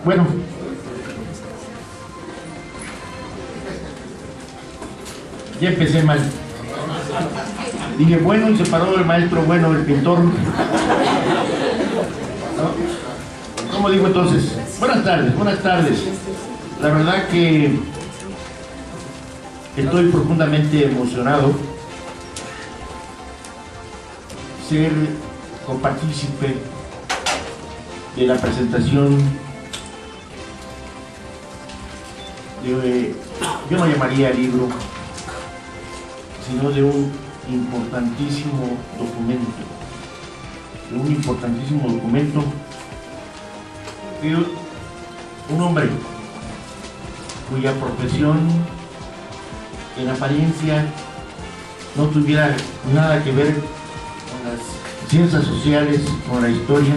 Bueno, ya empecé mal. Dije bueno y se paró el maestro bueno, el pintor. ¿No? ¿Cómo digo entonces? Buenas tardes, buenas tardes. La verdad que estoy profundamente emocionado ser copartícipe de la presentación de, yo no llamaría libro, sino de un importantísimo documento, de un hombre cuya profesión en apariencia no tuviera nada que ver con las ciencias sociales, con la historia,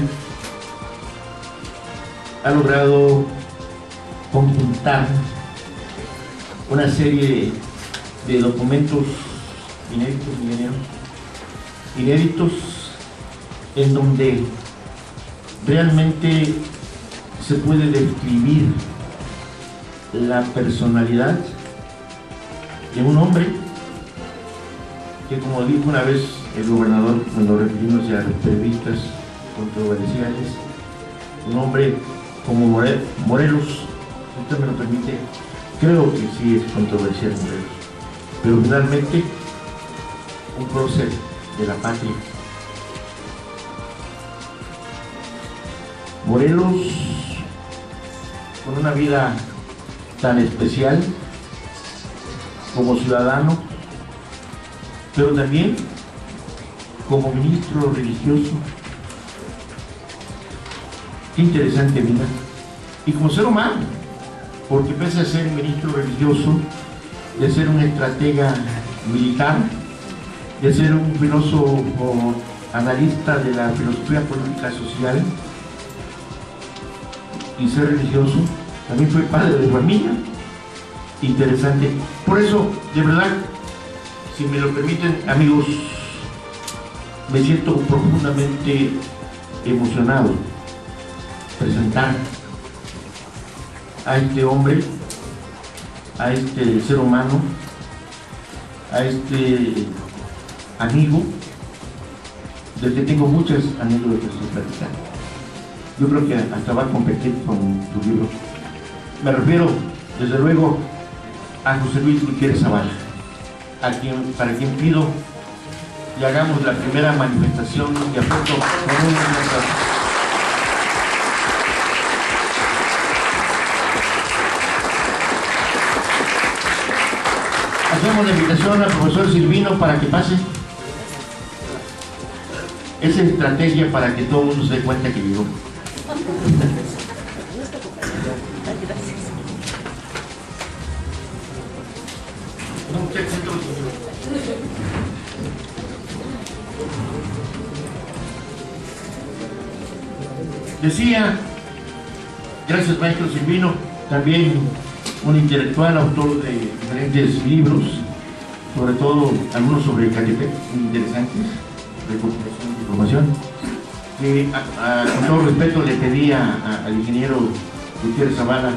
ha logrado conjuntar una serie de documentos inéditos en donde realmente se puede describir la personalidad de un hombre que, como dijo una vez el gobernador cuando referimos a los periodistas controversiales, un hombre como Morelos, si usted me lo permite, creo que sí es controversial Morelos, pero finalmente un prócer de la patria. Morelos, con una vida tan especial como ciudadano, pero también como ministro religioso. Qué interesante vida. Y como ser humano, porque pese a ser ministro religioso, de ser un estratega militar, de ser un filósofo analista de la filosofía política social y ser religioso, también fue padre de familia. Interesante. Por eso, de verdad, si me lo permiten, amigos, me siento profundamente emocionado presentar a este hombre, a este ser humano, a este amigo del que tengo muchas anécdotas que platicar. Yo creo que hasta va a competir con tu libro. Me refiero, desde luego, a José Luis Gutiérrez Zavala, para quien pido y hagamos la primera manifestación de afecto con un mensaje. Hacemos la invitación al profesor Silvino para que pase. Esa es estrategia para que todo el mundo se dé cuenta que llegó. Decía, gracias maestro Silvino, también un intelectual, autor de diferentes libros, sobre todo algunos sobre Ecatepec, muy interesantes, recopilación de información, que con todo respeto le pedí al ingeniero Gutiérrez Zavala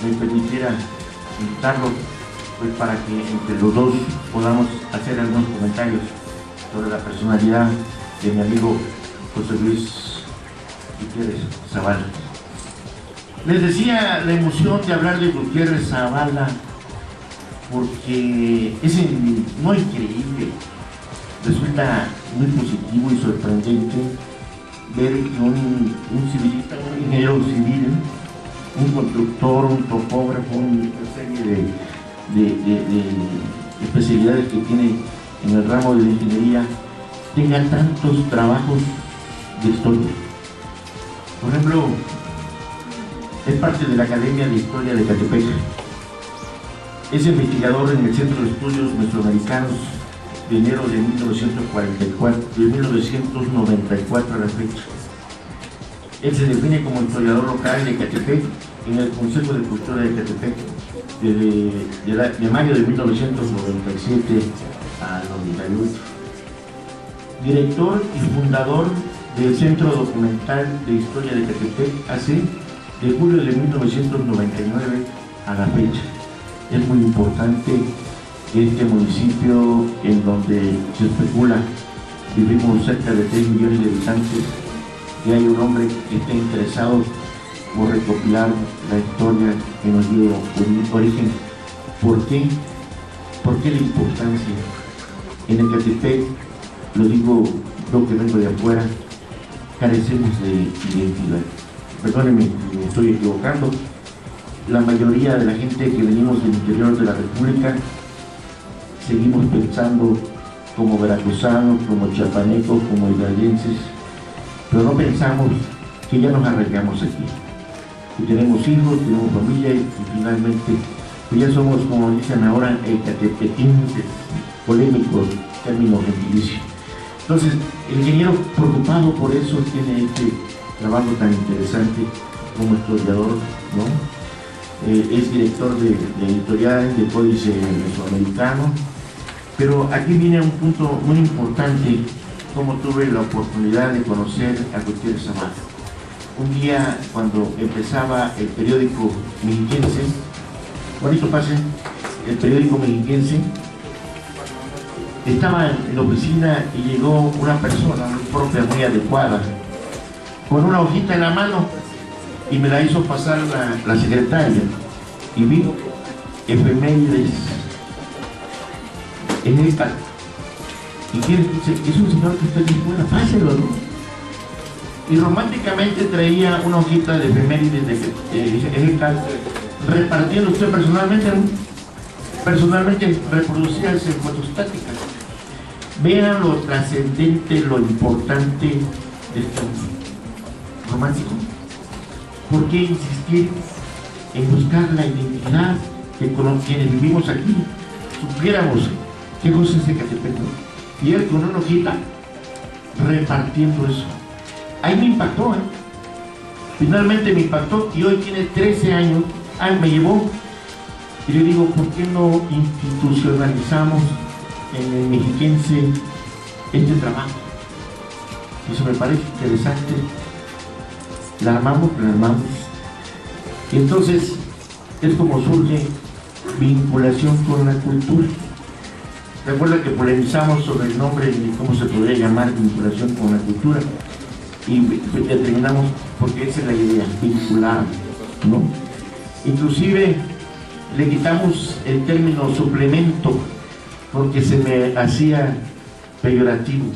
me permitiera invitarlo, pues para que entre los dos podamos hacer algunos comentarios sobre la personalidad de mi amigo José Luis Gutiérrez Zavala. Les decía la emoción de hablar de Gutiérrez Zavala porque es no increíble, resulta muy positivo y sorprendente ver que un civilista, un ingeniero civil, un constructor, un topógrafo, una serie de especialidades que tiene en el ramo de la ingeniería, tenga tantos trabajos de historia. Por ejemplo, es parte de la Academia de Historia de Ecatepec. Es investigador en el Centro de Estudios Mesoamericanos de enero de 1994 a la fecha. Él se define como historiador local de Ecatepec en el Consejo de Cultura de Ecatepec de mayo de 1997 al 98. Director y fundador del Centro Documental de Historia de Ecatepec, hace de julio de 1999 a la fecha. Es muy importante este municipio en donde se especula, vivimos cerca de 3 millones de habitantes, y hay un hombre que está interesado por recopilar la historia que nos dio origen. ¿Por qué? ¿Por qué la importancia? En Ecatepec, lo digo yo que vengo de afuera, carecemos de identidad. Perdónenme si me estoy equivocando. La mayoría de la gente que venimos del interior de la República seguimos pensando como veracruzanos, como chiapanecos, como hidalguenses, pero no pensamos que ya nos arraigamos aquí, que tenemos hijos, tenemos familia y finalmente pues ya somos, como dicen ahora, ecatepequenses, polémicos, término gentilicio. Entonces, el ingeniero, preocupado por eso, tiene este trabajo tan interesante como historiador, ¿no? Es director de editorial, de códice mesoamericano, pero aquí viene un punto muy importante, como tuve la oportunidad de conocer a Gutiérrez Amat. Un día, cuando empezaba el periódico mexiquense, bonito pase, el periódico mexiquense, estaba en la oficina y llegó una persona muy propia, muy adecuada, con una hojita en la mano, y me la hizo pasar la secretaria, y vi efemérides en esta. Y quiere, es un señor que está aquí fuera, páselo, ¿no? Y románticamente traía una hojita de efemérides de repartiendo usted personalmente, ¿no? Personalmente reproducía en fotostáticas. Vean lo trascendente, lo importante de este romántico. ¿Por qué insistir en buscar la identidad que con quienes vivimos aquí supiéramos qué cosa es Ecatepec, ¿no? Y él con una hojita repartiendo eso. Ahí me impactó, ¿eh? Finalmente me impactó, y hoy tiene 13 años. Me llevó y le digo, ¿por qué no institucionalizamos en el mexiquense este trabajo? Eso me parece interesante. La armamos. Y entonces es como surge vinculación con la cultura. Recuerda que polemizamos sobre el nombre y cómo se podría llamar vinculación con la cultura, y determinamos, porque esa es la idea, vincular, ¿no? Inclusive le quitamos el término suplemento porque se me hacía peyorativo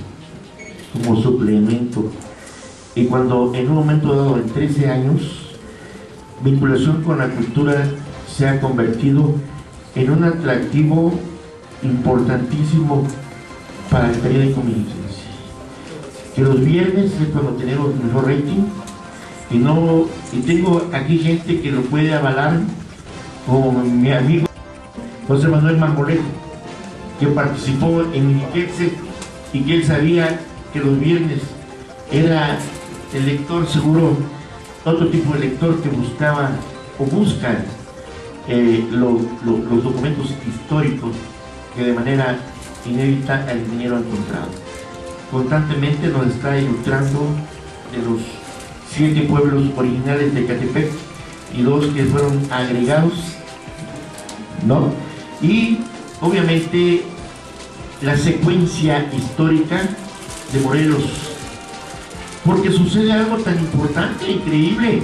como suplemento. Y cuando en un momento dado, en 13 años, vinculación con la cultura se ha convertido en un atractivo importantísimo para el periódico mexiquense. Que los viernes es cuando tenemos mejor rating, y tengo aquí gente que lo puede avalar, como mi amigo José Manuel Marmolejo, que participó en Mexiquense y que él sabía que los viernes era el lector seguro, otro tipo de lector que buscaba o busca los documentos históricos que de manera inédita el ingeniero ha encontrado. Constantemente nos está ilustrando de los 7 pueblos originales de Ecatepec y 2 que fueron agregados, ¿no? Y obviamente la secuencia histórica de Morelos, porque sucede algo tan importante, increíble.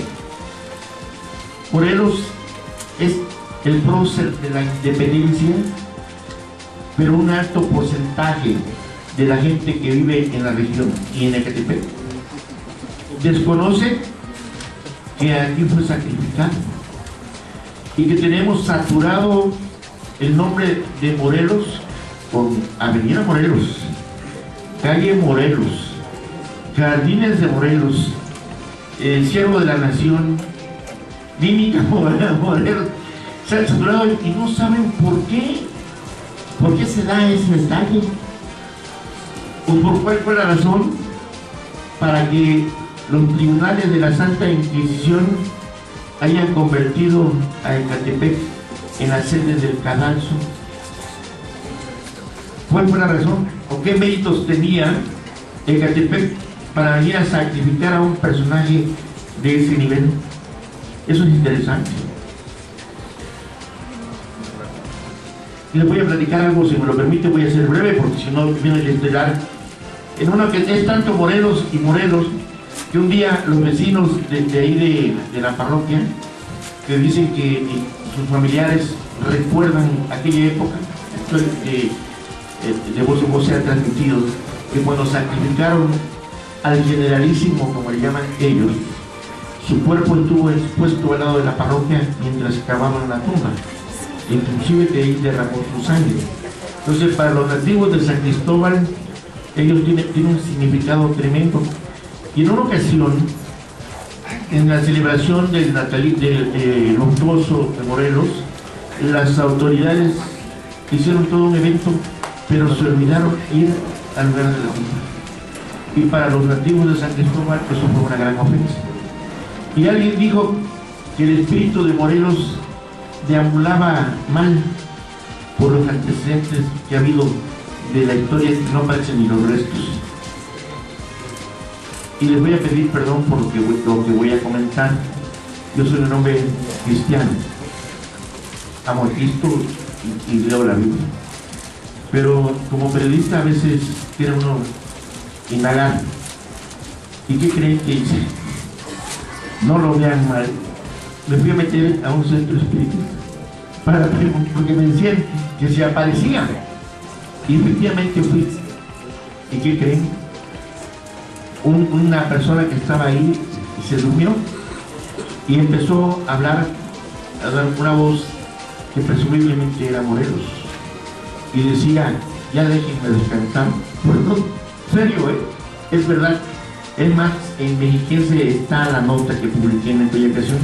Morelos es el prócer de la independencia, pero un alto porcentaje de la gente que vive en la región y en Ecatepec desconoce que aquí fue sacrificado y que tenemos saturado el nombre de Morelos con Avenida Morelos, calle Morelos, Jardines de Morelos, el Ciervo de la Nación, Clínica Morelos. Se han saturado y no saben por qué. ¿Por qué se da ese detalle? ¿O por cuál fue la razón para que los tribunales de la Santa Inquisición hayan convertido a Ecatepec en la sede del cadalso? ¿Cuál fue la razón? ¿O qué méritos tenía Ecatepec para venir a sacrificar a un personaje de ese nivel? Eso es interesante. Y les voy a platicar algo, si me lo permite, voy a ser breve, porque si no viene el estelar. En uno que es tanto Morelos y Morelos, que un día los vecinos de ahí de la parroquia, que dicen que sus familiares recuerdan aquella época, de voz en voz se ha transmitido, que cuando sacrificaron al generalísimo, como le llaman ellos, su cuerpo estuvo expuesto al lado de la parroquia mientras cavaban la tumba, inclusive de ahí derramó su sangre. Entonces, para los nativos de San Cristóbal, ellos tienen un significado tremendo. Y en una ocasión, en la celebración del luctuoso de Morelos, las autoridades hicieron todo un evento, pero se olvidaron ir al lugar de la tumba. Y para los nativos de San Cristóbal eso fue una gran ofensa. Y alguien dijo que el espíritu de Morelos deambulaba mal por los antecedentes que ha habido de la historia, que no aparecen ni los restos. Y les voy a pedir perdón por lo que voy a comentar. Yo soy un hombre cristiano, amo a Cristo y leo la Biblia, pero como periodista a veces quiere uno indagar. ¿Y qué creen que hice? No lo vean mal, me fui a meter a un centro espiritual porque me decían que se aparecían, y efectivamente fui. ¿Y qué creen? Una persona que estaba ahí se durmió y empezó a hablar, a dar una voz que presumiblemente era Morelos, y decía: ya déjenme descansar. Perdón, serio, es verdad. Es más, en Mexiquense está la nota que publiqué en aquella ocasión.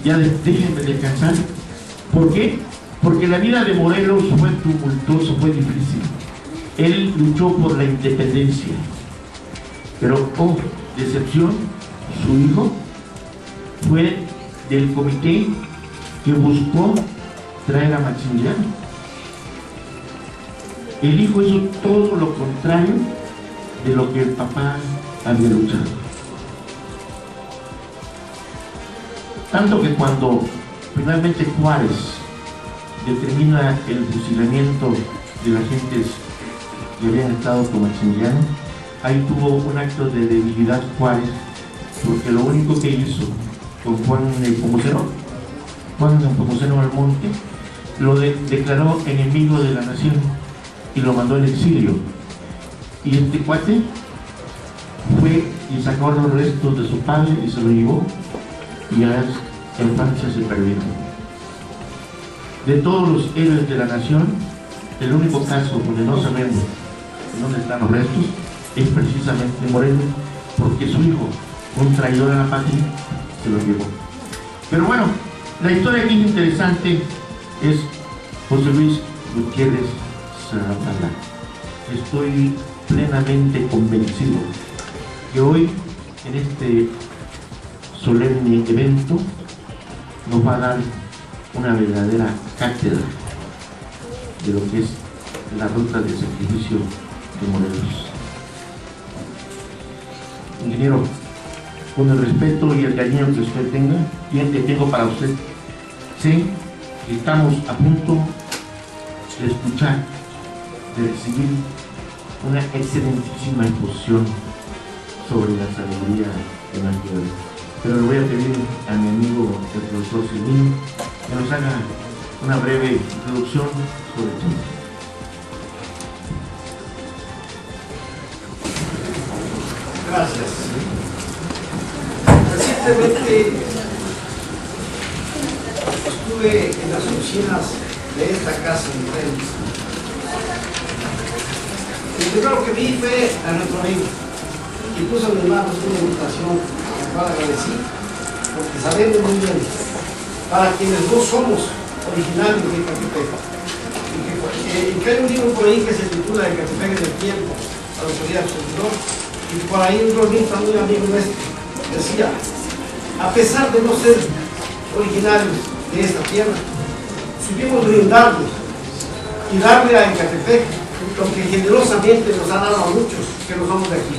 Ya déjenme descansar. ¿Por qué? Porque la vida de Morelos fue tumultuosa, fue difícil. Él luchó por la independencia, pero, oh, decepción, su hijo fue del comité que buscó traer a Maximiliano. El hijo hizo todo lo contrario de lo que el papá había luchado. Tanto que cuando finalmente Juárez determina el fusilamiento de las gentes que habían estado con Maximiliano, ahí tuvo un acto de debilidad Juárez, porque lo único que hizo con Juan Nepomuceno Almonte, lo declaró enemigo de la nación y lo mandó al exilio. Y este cuate fue y sacó los restos de su padre y se lo llevó, y ya en Francia se perdieron. De todos los héroes de la nación, el único caso donde no sabemos dónde están los restos es precisamente Morelos, porque su hijo, un traidor a la patria, se lo llevó. Pero bueno, la historia aquí interesante es José Luis Gutiérrez Zavala. Estoy plenamente convencido que hoy, en este solemne evento, nos va a dar una verdadera cátedra de lo que es la ruta de sacrificio de Morelos. Ingeniero, con el respeto y el cariño que usted tenga, que tengo para usted, sé que estamos a punto de escuchar, de recibir una excelentísima exposición sobre la sabiduría de la antigüedad. Pero le voy a pedir a mi amigo el profesor Silvino que nos haga una breve introducción sobre el tema. Gracias. Recientemente estuve en las oficinas de esta casa en Morelos. Lo primero que vi fue a nuestro amigo y puso en mis manos una invitación, a la cual agradecí, porque sabemos muy bien, para quienes no somos originarios de Ecatepec, y que hay un libro por ahí que se titula Ecatepec en el tiempo, a la autoridad del servidor, y por ahí un cronista muy amigo nuestro decía: a pesar de no ser originarios de esta tierra, supimos brindarnos y darle a Ecatepec lo que generosamente nos ha dado a muchos que no somos de aquí.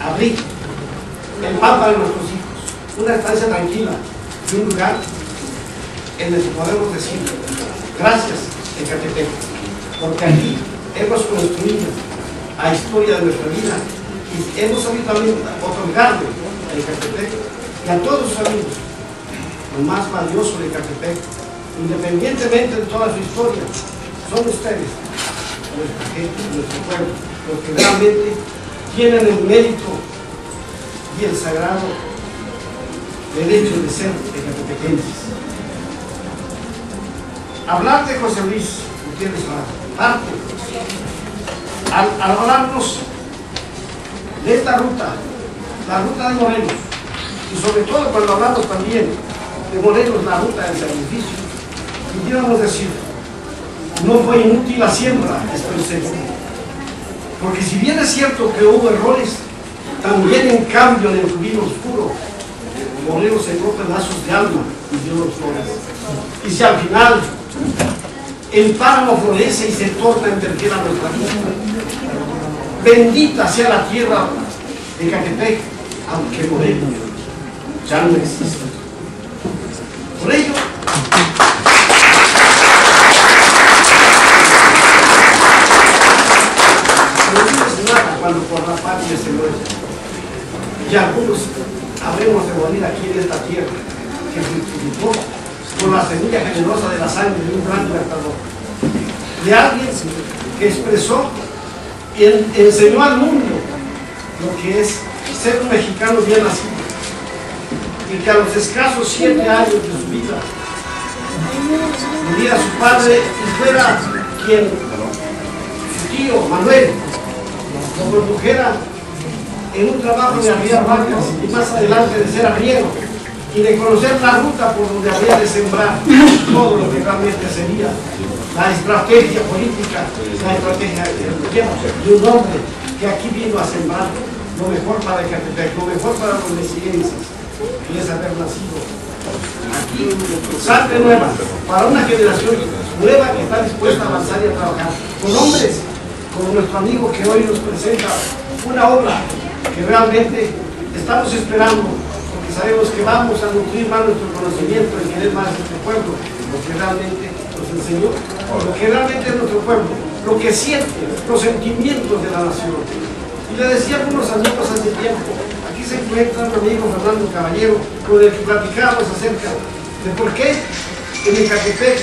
Abrir el pan para nuestros hijos, una estancia tranquila y un lugar en el que podemos decir gracias Ecatepec, porque aquí hemos construido la historia de nuestra vida y hemos sabido también otorgarle a Ecatepec y a todos sus amigos lo más valioso de Ecatepec, independientemente de toda su historia. Son ustedes, nuestra gente, nuestro pueblo, los que realmente tienen el mérito y el sagrado derecho de ser ecatepequenses. Hablar de José Luis Gutiérrez Barco, al hablarnos de esta ruta, la ruta de Morelos, y sobre todo cuando hablamos también de Morelos, la ruta del sacrificio, quisiéramos decir, no fue inútil la siembra, estoy seguro. Porque si bien es cierto que hubo errores, también en cambio en el camino oscuro, Morelos se corta pedazos de alma y dio los flores. Y si al final el páramo florece y se torna en vergüenza nuestra vida, bendita sea la tierra de Ecatepec, aunque Morelos ya no existe. Por ello, cuando por la patria se muere. Y algunos habremos de morir aquí en esta tierra que fructificó con la semilla generosa de la sangre de un gran libertador. De alguien que expresó y enseñó al mundo lo que es ser un mexicano bien nacido. Y que a los escasos 7 años de su vida muriera su padre y fuera quien, su tío Manuel, lo condujera en un trabajo de arriar vacas y más adelante de ser arriero y de conocer la ruta por donde había de sembrar todo lo que realmente sería la estrategia política, la estrategia de un hombre que aquí vino a sembrar lo mejor para Ecatepec, lo mejor para los mexiquenses, y es haber nacido aquí, sangre nueva, para una generación nueva que está dispuesta a avanzar y a trabajar, con hombres como nuestro amigo que hoy nos presenta una obra que realmente estamos esperando, porque sabemos que vamos a nutrir más nuestro conocimiento y querer más nuestro pueblo, lo que realmente nos enseñó, lo que realmente es nuestro pueblo, lo que siente, los sentimientos de la nación. Y le decía a algunos amigos hace tiempo, aquí se encuentra mi amigo Fernando Caballero, con el que platicábamos acerca de por qué en Ecatepec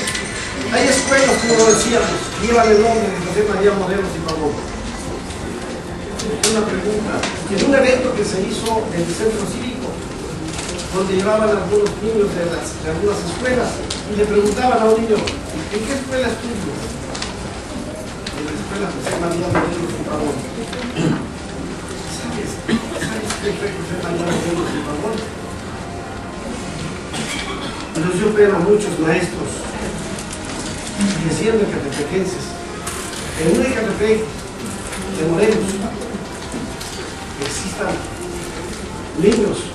hay escuelas, como lo decíamos, que llevan el nombre de José María Morelos y Pavón. Una pregunta, en un evento que se hizo en el centro cívico, donde llevaban algunos niños de algunas escuelas, y le preguntaban a un niño, ¿en qué escuela estudias? En la escuela José María Morelos y Pavón. ¿Sabes qué fue José María Morelos y Pavón? Nos dio pena a muchos maestros y siendo ecatepequenses, en un Ecatepec de Morelos existan niños,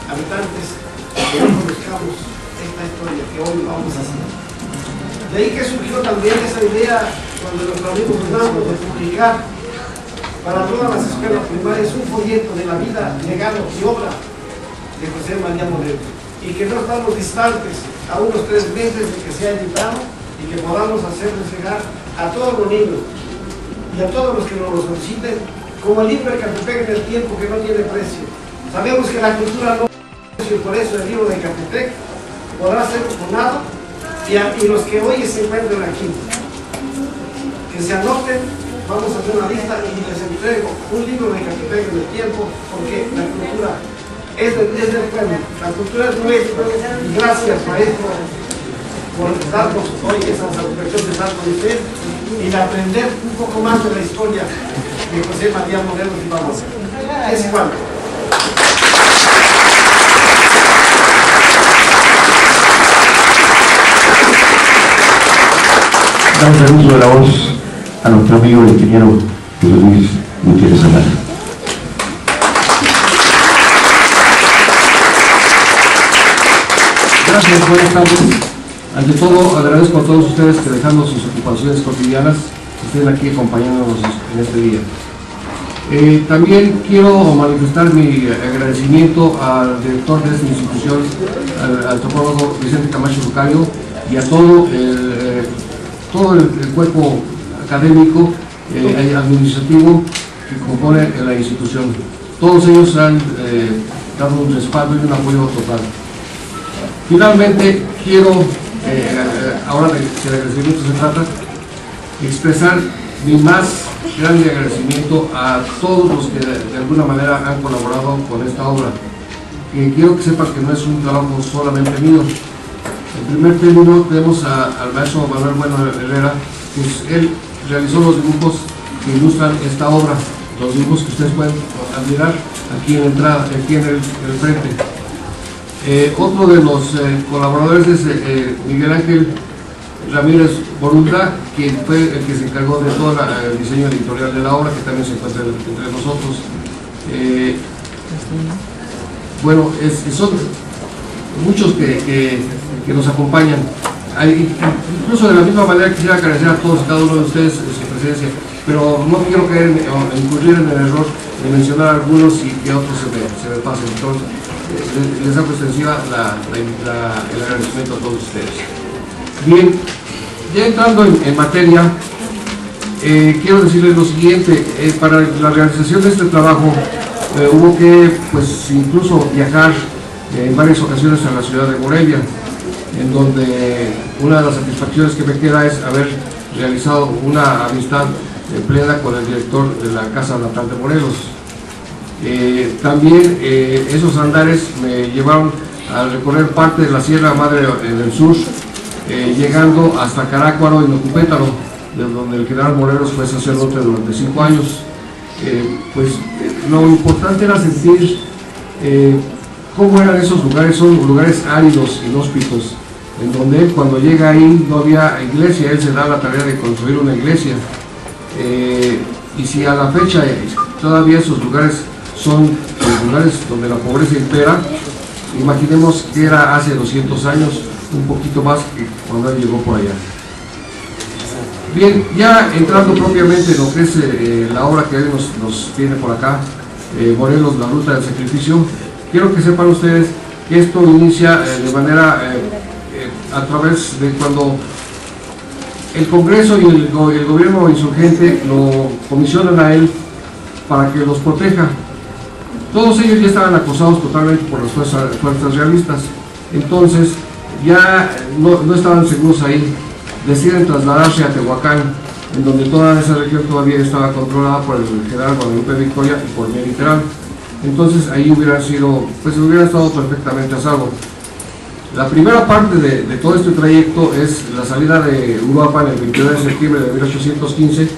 habitantes que no conozcamos esta historia que hoy vamos a hacer. De ahí que surgió también esa idea cuando nuestro amigo Fernando de publicar para todas las escuelas primarias un folleto de la vida, legado y obra de José María Morelos, y que no estamos distantes a unos 3 meses de que sea editado y que podamos hacerles llegar a todos los niños y a todos los que nos lo soliciten como el libro de Ecatepec en el tiempo que no tiene precio. Sabemos que la cultura no tiene precio y por eso el libro de Ecatepec podrá ser donado y los que hoy se encuentran aquí, que se anoten, vamos a hacer una lista y les entrego un libro de Ecatepec en el tiempo, porque la cultura es del pueblo, la cultura es nuestra. Y gracias, maestro, por darnos hoy esa satisfacción de estar con usted y de aprender un poco más de la historia de José María Morelos y Pavón. Es igual. Damos el uso de la voz a nuestro amigo el ingeniero José Luis Gutiérrez Amaya. Gracias, buenas tardes. Ante todo, agradezco a todos ustedes que dejando sus ocupaciones cotidianas estén aquí acompañándonos en este día. También quiero manifestar mi agradecimiento al director de esta institución, al antropólogo Vicente Camacho Lucario, y a todo el cuerpo académico y administrativo que compone la institución. Todos ellos han dado un respaldo y un apoyo total. Finalmente, quiero, ahora de que el agradecimiento se trata, expresar mi más grande agradecimiento a todos los que de alguna manera han colaborado con esta obra. Quiero que sepan que no es un trabajo solamente mío. En primer término tenemos al maestro Manuel Bueno Herrera, que él realizó los dibujos que ilustran esta obra, los dibujos que ustedes pueden admirar aquí en la entrada, aquí en el frente. Otro de los colaboradores es Miguel Ángel Ramírez Borunda, quien fue el que se encargó de todo el diseño editorial de la obra, que también se encuentra entre nosotros. Bueno, son muchos que nos acompañan. Incluso de la misma manera quisiera agradecer a todos y cada uno de ustedes su presencia, pero no quiero caer incurrir en el error de mencionar a algunos y que a otros se me pasen. Entonces, les hago extensiva el agradecimiento a todos ustedes. Bien, ya entrando en materia, quiero decirles lo siguiente. Para la realización de este trabajo hubo que, pues, incluso viajar en varias ocasiones a la ciudad de Morelia, en donde una de las satisfacciones que me queda es haber realizado una amistad plena con el director de la Casa Natal de Morelos. También esos andares me llevaron a recorrer parte de la Sierra Madre del Sur, llegando hasta Carácuaro y Nocupétaro, de donde el general Morelos fue sacerdote durante 5 años. Pues lo importante era sentir cómo eran esos lugares. Son lugares áridos, inhóspitos, en donde él, cuando llega ahí, no había iglesia. Él se da la tarea de construir una iglesia, y si a la fecha todavía esos lugares son los lugares donde la pobreza impera, imaginemos que era hace 200 años, un poquito más que cuando él llegó por allá. Bien, ya entrando propiamente en lo que es la obra que hoy nos viene por acá, Morelos, la ruta del sacrificio, quiero que sepan ustedes que esto inicia de manera a través de cuando el Congreso y el gobierno insurgente lo comisionan a él para que los proteja. Todos ellos ya estaban acosados totalmente por las fuerzas realistas, entonces ya no estaban seguros ahí. Deciden trasladarse a Tehuacán, en donde toda esa región todavía estaba controlada por el general Guadalupe Victoria y por Miguel Terán. Entonces ahí hubieran estado perfectamente a salvo. La primera parte de todo este trayecto es la salida de Uruapan el 29 de septiembre de 1815,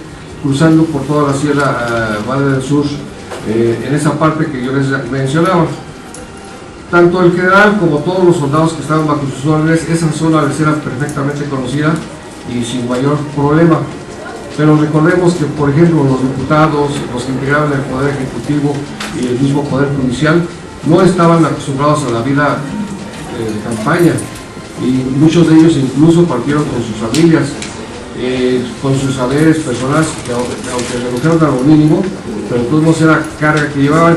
cruzando por toda la Sierra Madre del Sur, en esa parte que yo les mencionaba. Tanto el general como todos los soldados que estaban bajo sus órdenes, esa zona les era perfectamente conocida y sin mayor problema. Pero recordemos que, por ejemplo, los diputados, los que integraban el Poder Ejecutivo y el mismo Poder Judicial, no estaban acostumbrados a la vida de campaña, y muchos de ellos incluso partieron con sus familias, con sus saberes personales, que aunque redujeron a lo mínimo, pero entonces era carga que llevaban.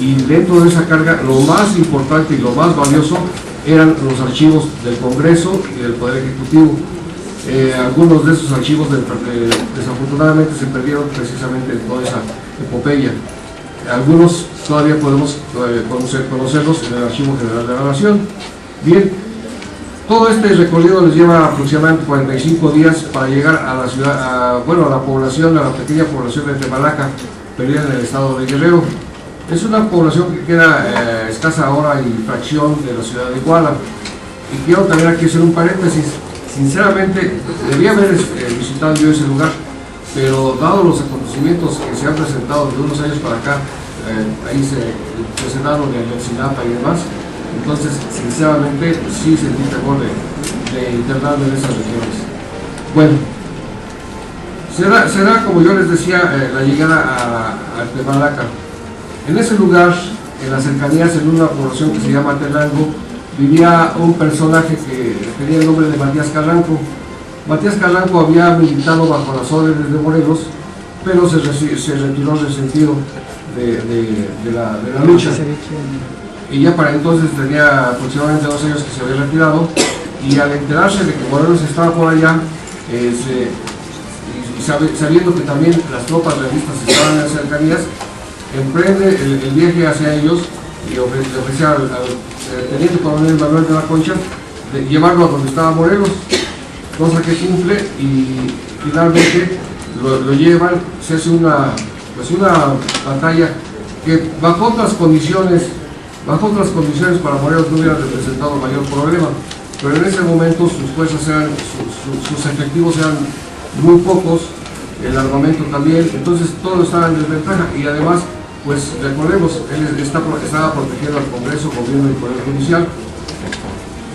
Y dentro de esa carga, lo más importante y lo más valioso eran los archivos del Congreso y del Poder Ejecutivo. Algunos de esos archivos desafortunadamente se perdieron precisamente en toda esa epopeya. Algunos todavía podemos conocerlos en el Archivo General de la Nación. Bien, todo este recorrido les lleva aproximadamente 45 días para llegar a la ciudad, a la población, a la pequeña población de Temalaca, perdida en el estado de Guerrero. Es una población que queda escasa hora y fracción de la ciudad de Iguala. Y quiero también aquí hacer un paréntesis. Sinceramente, debía haber visitado yo ese lugar, pero dado los acontecimientos que se han presentado de unos años para acá, ahí se presentaron en Ayotzinapa y demás, entonces sinceramente sí sentí temor de internarme en esas regiones. Bueno, será como yo les decía, la llegada a Temalaca. En ese lugar, en las cercanías, en una población que se llama Telango, vivía un personaje que tenía el nombre de Matías Carranco. Matías Calanco había militado bajo las órdenes de Morelos, pero se retiró resentido de la lucha. Y ya para entonces tenía aproximadamente 2 años que se había retirado, y al enterarse de que Morelos estaba por allá, y sabiendo que también las tropas realistas estaban en las cercanías, emprende el viaje hacia ellos y le ofrecía al teniente coronel Manuel de la Concha de llevarlo a donde estaba Morelos, cosa que cumple, y finalmente lo llevan. Se hace una batalla que bajo otras condiciones para Morelos no hubiera representado mayor problema, pero en ese momento sus fuerzas sus efectivos eran muy pocos, el armamento también, entonces todo estaba en desventaja, y además, pues recordemos, él estaba protegiendo al Congreso, Gobierno y Poder Judicial.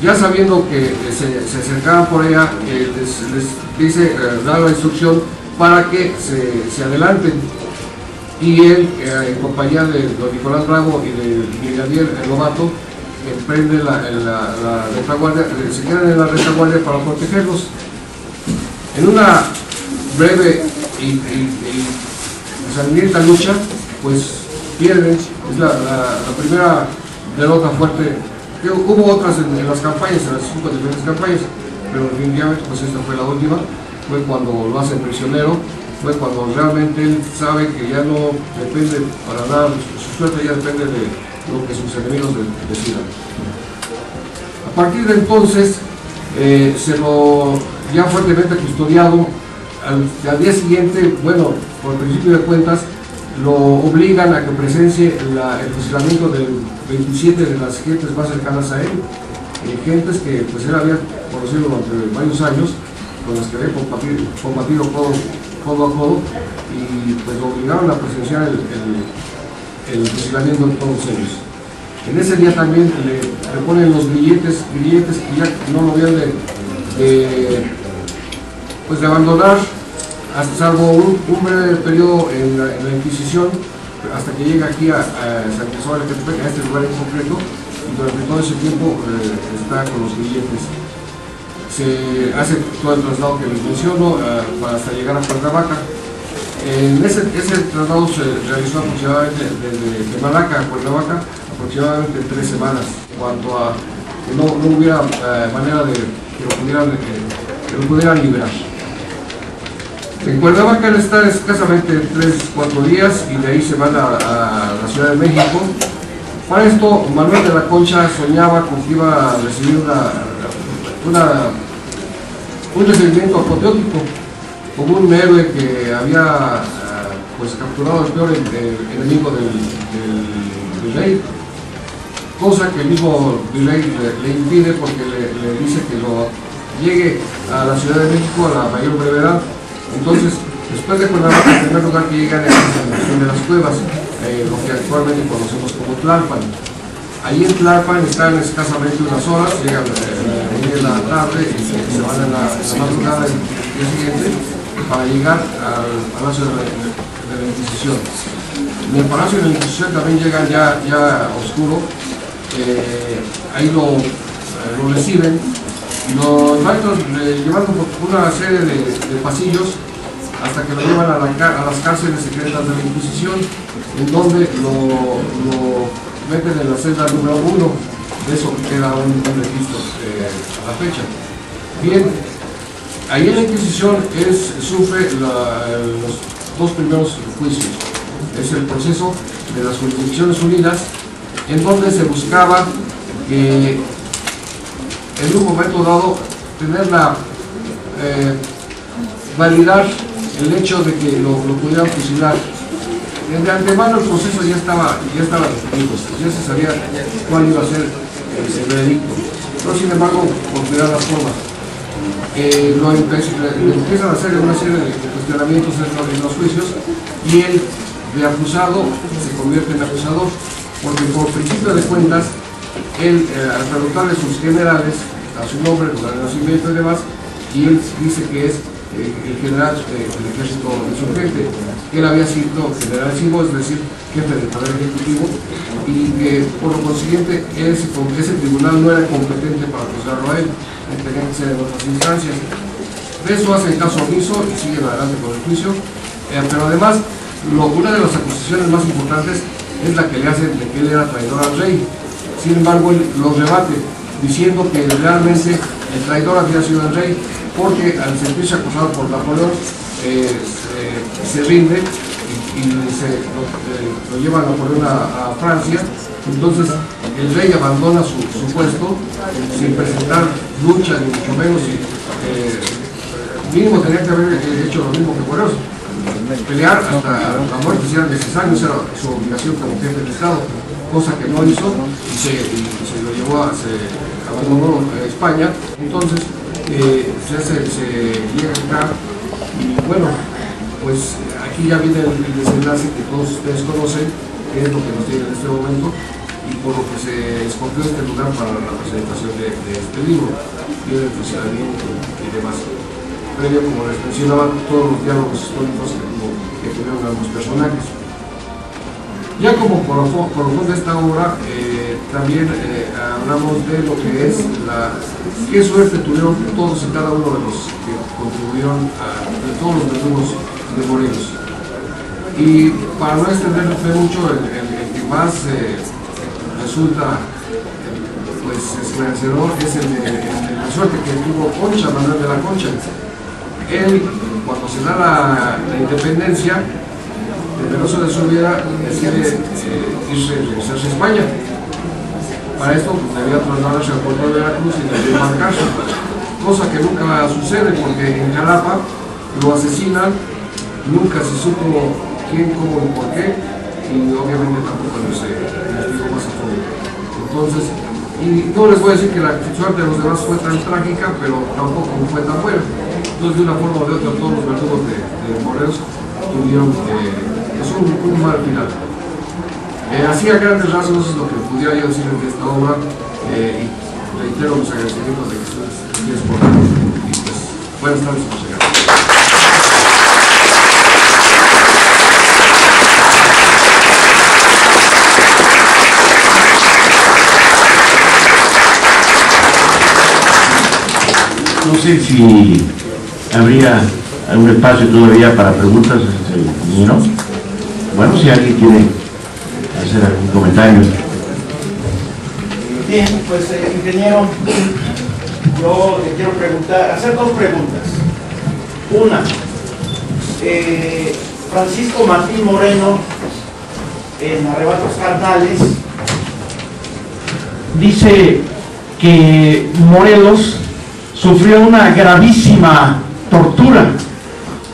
Ya sabiendo que se acercaban por ella, les dice, da la instrucción para que se adelanten, y él, en compañía de don Nicolás Bravo y del brigadier Lobato, emprende la retaguardia, se quedan en la retaguardia para protegerlos. En una breve y sangrienta lucha, pues pierden. Es la primera derrota fuerte. Hubo otras en las campañas, en las 5 diferentes campañas, pero definitivamente pues esta fue la última. Fue cuando lo hacen prisionero, fue cuando realmente él sabe que ya no depende para nada, su suerte ya depende de lo que sus enemigos decidan. A partir de entonces, se lo ya fuertemente custodiado. Al día siguiente, bueno, por principio de cuentas, lo obligan a que presencie el fusilamiento del 27 de las gentes más cercanas a él, gentes que pues él había conocido durante varios años, con las que había combatido codo a codo, y pues lo obligaron a presenciar el fusilamiento de todos ellos. En ese día también le ponen los grilletes que ya no lo habían de abandonar, hasta salvo un breve periodo en la Inquisición, hasta que llega aquí a San Cristóbal de Catepec, a este lugar en concreto, y durante todo ese tiempo está con los grilletes. Se hace todo el traslado que les menciono para hasta llegar a Cuernavaca. Ese traslado se realizó aproximadamente desde Malaca a Cuernavaca, aproximadamente 3 semanas, en cuanto a que no hubiera manera de que lo pudieran liberar. En Cuernavaca él está escasamente 3-4 días, y de ahí se van a la Ciudad de México. Para esto, Manuel de la Concha soñaba con que iba a recibir un recibimiento apoteótico, como un héroe que había pues capturado al peor enemigo del rey, cosa que el mismo Viley le impide, porque le dice que lo llegue a la Ciudad de México a la mayor brevedad. Entonces, después de Cuernavaca, el primer lugar que llegan es de las Cuevas, lo que actualmente conocemos como Tlalpan. Ahí en Tlalpan están escasamente unas horas, llegan en la tarde y se van en la madrugada del día siguiente para llegar al Palacio de la Inquisición. En el Palacio de la Inquisición también llegan ya oscuro, ahí lo reciben. Lo van llevando por una serie de pasillos hasta que lo llevan a las cárceles secretas de la Inquisición, en donde lo meten en la celda número 1. De eso queda un registro a la fecha. Bien, ahí en la Inquisición sufre los 2 primeros juicios. Es el proceso de las Jurisdicciones Unidas, en donde se buscaba que en un momento dado validar el hecho de que lo pudieran fusilar. De antemano el proceso ya estaba definido, ya se sabía cuál iba a ser el veredicto, pero sin embargo, por cuidar las formas, empiezan a hacer una serie de cuestionamientos en los juicios, y él, de acusado, se convierte en acusador, porque por principio de cuentas, él, al preguntarle a sus generales, a su nombre, lugar de nacimiento y demás, y él dice que es el general del ejército insurgente. Él había sido generalísimo, es decir, jefe del poder ejecutivo, y que por lo consiguiente ese tribunal no era competente para juzgarlo a él, tenía que ser en otras instancias. De eso hacen caso omiso y siguen adelante con el juicio. Pero además, una de las acusaciones más importantes es la que le hacen de que él era traidor al rey. Sin embargo, él lo rebate, diciendo que realmente el traidor había sido el rey, porque al sentirse acusado por Napoleón, se rinde y lo lleva a Napoleón a Francia. Entonces el rey abandona su puesto sin presentar lucha, ni mucho menos, mínimo tenía que haber hecho lo mismo que Morelos, pelear hasta la muerte si eran necesarios, era su obligación como jefe de Estado, cosa que no hizo y se lo llevó se abandonó España. Entonces se llega acá y bueno, pues aquí ya viene el desenlace que todos ustedes conocen, que es lo que nos tiene en este momento y por lo que se escogió este lugar para la presentación de este libro, viene el funcionamiento y demás. Previo, como les mencionaba, todos los diálogos históricos que tuvieron ambos personajes. Ya como colofón de esta obra, también hablamos de lo que es qué suerte tuvieron todos y cada uno de los que contribuyeron de todos los verdugos de Morelos. Y para no extenderme mucho, el que más resulta pues esclarecedor es el de la suerte que tuvo Concha, Manuel de la Concha. Él, cuando se da la independencia, temeroso de su vida, decide regresarse a España. Para esto pues, debía trasladarse al puerto de Veracruz y debía embarcarse, cosa que nunca sucede porque en Jalapa lo asesinan, nunca se supo quién, cómo y por qué, y obviamente tampoco se investigó más a fondo. Entonces, y no les voy a decir que la suerte de los demás fue tan trágica, pero tampoco fue tan buena. Entonces, de una forma o de otra, todos los verdugos de Morelos tuvieron un mal final. Así a grandes rasgos es lo que pudiera yo decir de esta obra, y reitero los agradecimientos de que ustedes por darnos, y pues, buenas tardes, consejeros. No sé si habría algún espacio todavía para preguntas, ¿no? Bueno, si alguien quiere hacer algún comentario. Bien, pues ingeniero, yo le quiero hacer dos preguntas. Una, Francisco Martín Moreno, en Arrebatos Carnales, dice que Morelos sufrió una gravísima tortura,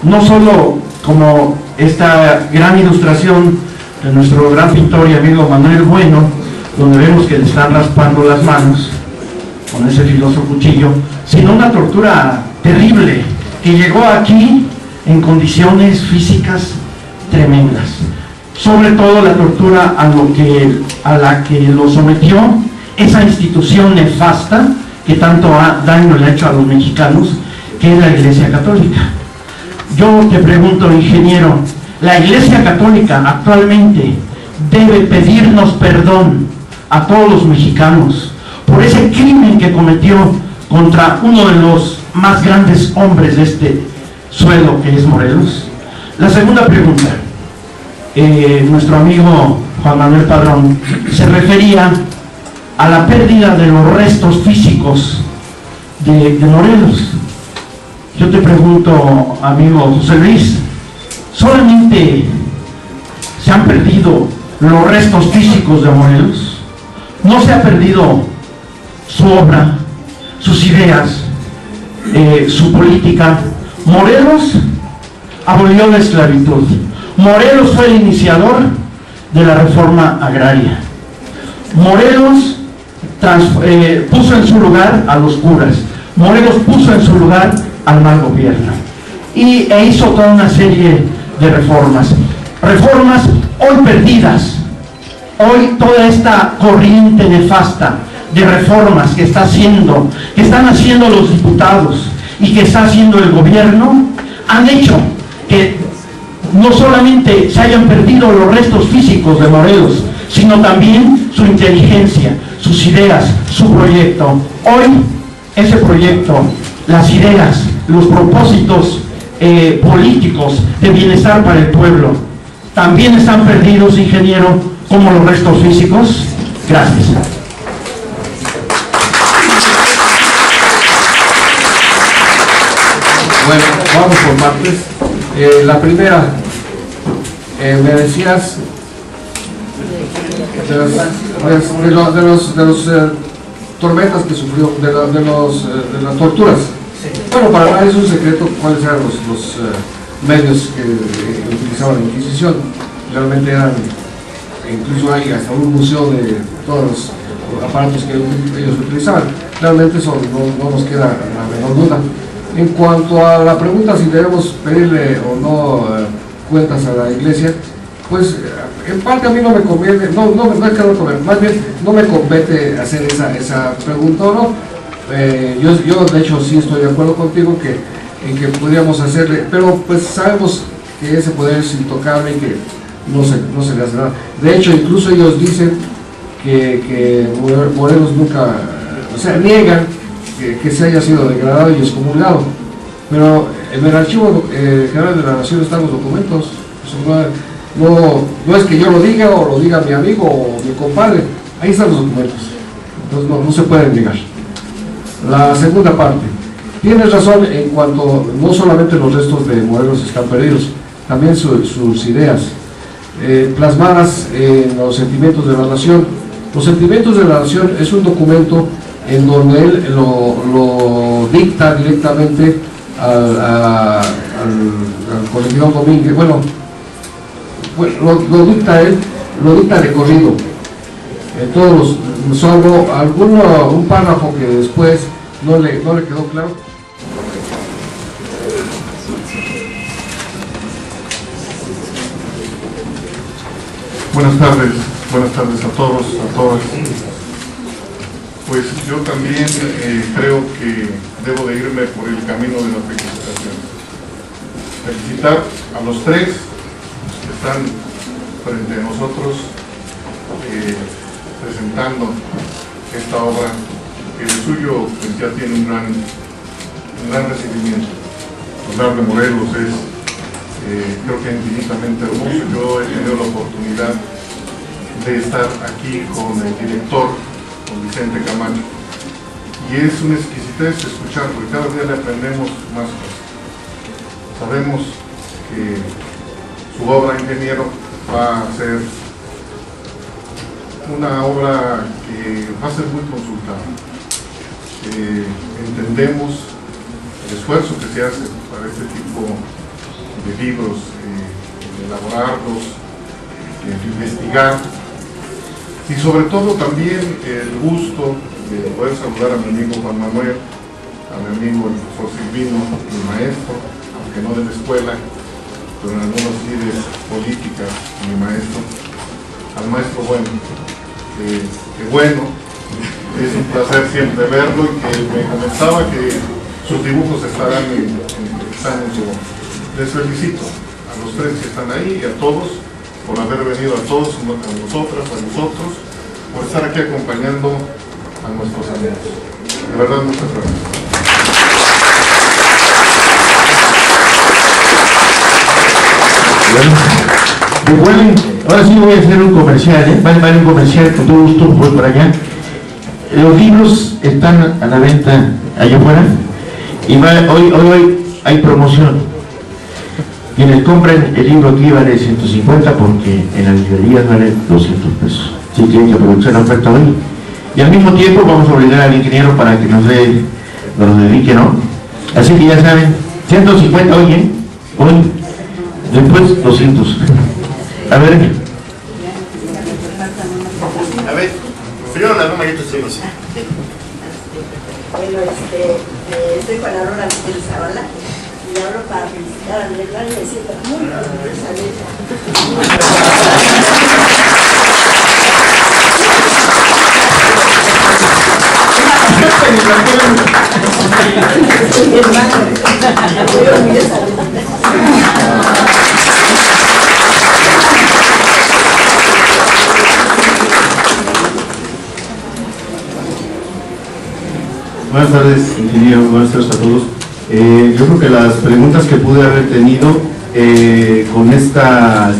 no solo como esta gran ilustración de nuestro gran pintor y amigo Manuel Bueno, donde vemos que le están raspando las manos con ese filoso cuchillo, sino una tortura terrible que llegó aquí en condiciones físicas tremendas. Sobre todo la tortura a la que lo sometió esa institución nefasta que tanto daño le ha hecho a los mexicanos, que es la Iglesia Católica. Yo te pregunto, ingeniero, ¿la Iglesia Católica actualmente debe pedirnos perdón a todos los mexicanos por ese crimen que cometió contra uno de los más grandes hombres de este suelo, que es Morelos? La segunda pregunta, nuestro amigo Juan Manuel Padrón se refería a la pérdida de los restos físicos de Morelos. Yo te pregunto, amigo José Luis, ¿solamente se han perdido los restos físicos de Morelos? ¿No se ha perdido su obra, sus ideas, su política? Morelos abolió la esclavitud. Morelos fue el iniciador de la reforma agraria. Morelos puso en su lugar a los curas. Morelos puso en su lugar al mal gobierno e hizo toda una serie de reformas hoy perdidas. Hoy toda esta corriente nefasta de reformas que están haciendo los diputados y que está haciendo el gobierno, han hecho que no solamente se hayan perdido los restos físicos de Morelos, sino también su inteligencia, sus ideas, su proyecto. Hoy ese proyecto, las ideas, los propósitos políticos de bienestar para el pueblo, ¿también están perdidos, ingeniero, como los restos físicos? Gracias. Bueno, vamos por partes. La primera, me decías de los tormentas que sufrió, de las torturas. Bueno, para nada es un secreto cuáles eran los medios que utilizaba la Inquisición. Realmente eran, incluso hay hasta un museo de todos los aparatos que ellos utilizaban. Realmente eso no nos queda la menor duda. En cuanto a la pregunta si debemos pedirle o no cuentas a la iglesia, pues en parte a mí no me conviene, más bien no me compete hacer esa pregunta o no. Yo de hecho sí estoy de acuerdo contigo en que podríamos hacerle, pero pues sabemos que ese poder es intocable y que no se le hace nada. De hecho, incluso ellos dicen que Morelos nunca, o sea, niegan que se haya sido degradado y excomulgado, pero en el archivo general de la Nación están los documentos. No es que yo lo diga o lo diga mi amigo o mi compadre, ahí están los documentos, entonces no se pueden negar. La segunda parte, tienes razón en cuanto no solamente los restos de Morelos están perdidos, también sus ideas plasmadas en los sentimientos de la nación. Los sentimientos de la nación es un documento en donde él lo dicta directamente al colegio Domínguez. Bueno, lo dicta él, lo dicta de corrido. Todos salvo un párrafo que después no le quedó claro. Buenas tardes a todos, a todas. Pues yo también creo que debo de irme por el camino de la felicitación. Felicitar a los tres que están frente a nosotros presentando esta obra, que el suyo pues ya tiene un gran recibimiento. Hablar de Morelos es creo que infinitamente hermoso. Yo he tenido la oportunidad de estar aquí con el director, con Vicente Camacho, y es una exquisitez escuchar, porque cada día le aprendemos más cosas. Sabemos que su obra, ingeniero, va a ser una obra que va a ser muy consultada. Entendemos el esfuerzo que se hace para este tipo de libros, de elaborarlos, de investigar, y sobre todo también el gusto de poder saludar a mi amigo Juan Manuel, a mi amigo el profesor Silvino, mi maestro, aunque no de la escuela, pero en algunas líderes políticas, mi maestro, al maestro Bueno, que bueno, es un placer siempre verlo, y que me comentaba que sus dibujos están en su obra. Les felicito a los tres que están ahí y a todos por haber venido, a todos, a nosotras, a nosotros, por estar aquí acompañando a nuestros amigos. De verdad, muchas gracias. Bueno, ahora sí voy a hacer un comercial, vale un comercial, con todo gusto voy por allá. Los libros están a la venta allá afuera, y hoy hay promoción. Quienes compren el libro aquí vale 150, porque en la librería vale 200 pesos. Así que hay que aprovechar la oferta hoy. Y al mismo tiempo vamos a obligar al ingeniero para que nos dedique, ¿no? Así que ya saben, 150 hoy, después 200. A ver, primero la broma y esto se dice. Bueno, estoy con Aurora Miguel Zavala y hablo para felicitar a Andrés Blanco y decirle muy feliz Buenas tardes, ingeniero, buenas tardes a todos. Yo creo que las preguntas que pude haber tenido con esta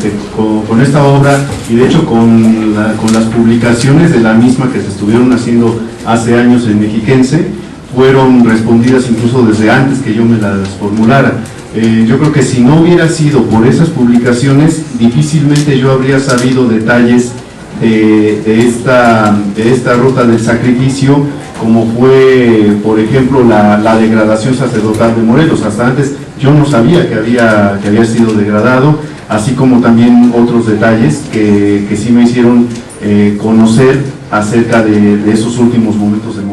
obra, y de hecho con las publicaciones de la misma que se estuvieron haciendo hace años en Mexiquense, fueron respondidas incluso desde antes que yo me las formulara. Yo creo que si no hubiera sido por esas publicaciones, difícilmente yo habría sabido detalles de esta ruta del sacrificio, como fue, por ejemplo, la degradación sacerdotal de Morelos. Hasta antes yo no sabía que había sido degradado, así como también otros detalles que sí me hicieron conocer acerca de esos últimos momentos de